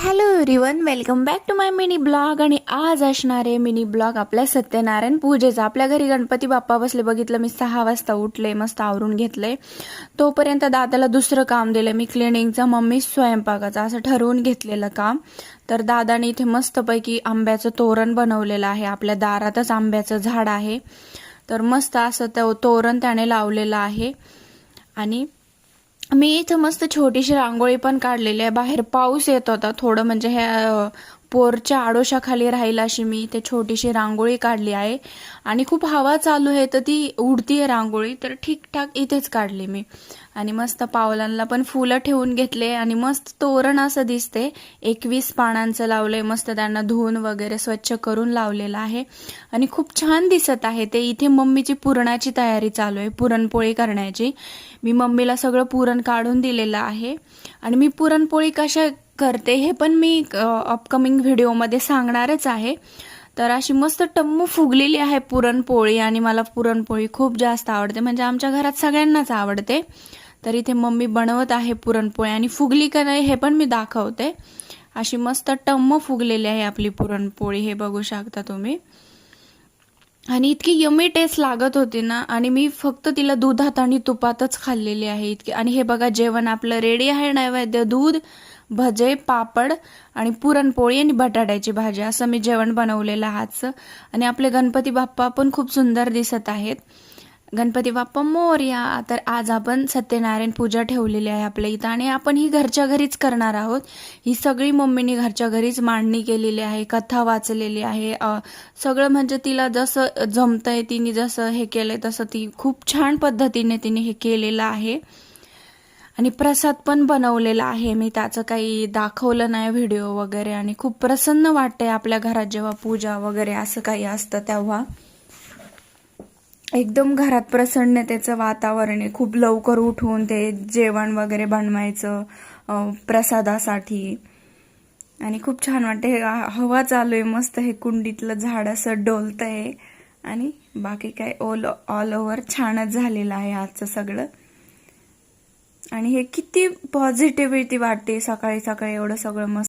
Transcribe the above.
Hello everyone, welcome back to my mini blog. आणि आज असणारे मिनी ब्लॉग आपल्या सत्यनारायण पूजेचा. आपल्या घरी गणपती बाप्पा बसले. बघितलं मी 6 वाजता उठले, मस्त आवरून घेतले. तोपर्यंत दादाला दुसरं काम दिलं मी, क्लिनिंगचं, मम्मी स्वयंपाकाचं, असं ठरवून घेतलेलं काम. तर दादाने इथे मस्तपैकी आंब्याचं तोरण बनवलेलं आहे. आपल्या दारातच आंब्याचं झाड आहे, तर मस्त असं तोरण त्याने लावलेलं आहे. आणि मी इथं मस्त छोटीशी रांगोळी पण काढलेली आहे. बाहेर पाऊस येत होता थोडं, म्हणजे ह्या पोरच्या आडोशाखाली राहील अशी मी इथे छोटीशी रांगोळी काढली आहे. आणि खूप हवा चालू आहे तर ती उडतीये रांगोळी, तर ठीकठाक इथेच काढली मी. आणि मस्त पावलांना पण फुलं ठेवून घेतले आणि मस्त तोरण असं दिसते. 21 पानांचं लावलंय, मस्त त्यांना धुवून वगैरे स्वच्छ करून लावलेलं आहे आणि खूप छान दिसत आहे ते. इथे मम्मीची पुरणाची तयारी चालू आहे, पुरणपोळी करण्याची. मी मम्मीला सगळं पुरण काढून दिलेलं आहे आणि मी पुरणपोळी कशा करते हे पण मी अपकमिंग व्हिडिओमध्ये सांगणारच आहे. तर अशी मस्त टम्म फुगलेली आहे पुरणपोळी आणि मला पुरणपोळी खूप जास्त आवडते, म्हणजे आमच्या घरात सगळ्यांनाच आवडते. तर इथे मम्मी बनवत आहे पुरणपोळी आणि फुगली का नाही हे पण मी दाखवते. अशी मस्त टम्म फुगलेली आहे आपली पुरणपोळी, हे बघू शकता तुम्ही. आणि इतकी यमी टेस्ट लागत होती ना, आणि मी फक्त तिला दुधात आणि तुपातच खाल्लेली आहे इतकी. आणि हे बघा, जेवण आपलं रेडी आहे. नैवेद्य दूध, भजे, पापड आणि पुरणपोळी आणि बटाट्याची भाजी, असं मी जेवण बनवलेलं आजचं. आणि आपले गणपती बाप्पा पण खूप सुंदर दिसत आहेत. गणपती बाप्पा मोरया. तर आज आपण सत्यनारायण पूजा ठेवलेली आहे आपल्या इथं, आणि आपण ही घरच्या घरीच करणार आहोत. ही सगळी मम्मीने घरच्या घरीच मांडणी केलेली आहे, कथा वाचलेली आहे. सगळं म्हणजे तिला जसं जमतंय, तिने जसं हे केलंय तसं ती खूप छान पद्धतीने तिने हे केलेलं आहे. आणि प्रसाद पण बनवलेला आहे मी, त्याचं काही दाखवलं नाही व्हिडिओ वगैरे. आणि खूप प्रसन्न वाटतंय आपल्या घरात जेव्हा पूजा वगैरे असं काही असतं तेव्हा. एकदम घरात प्रसन्नतेचं वातावरण आहे. खूप लवकर उठून ते जेवण वगैरे बनवायचं प्रसादासाठी, आणि खूप छान वाटते. हवा चालू आहे मस्त, हे कुंडीतलं झाड असं डोलतंय. आणि बाकी काय ऑल ओव्हर छानच झालेलं आहे आजचं सगळं. आणि हे किती पॉझिटिव्हिटी वाटते सकाळी सकाळी एवढं सगळं मस्त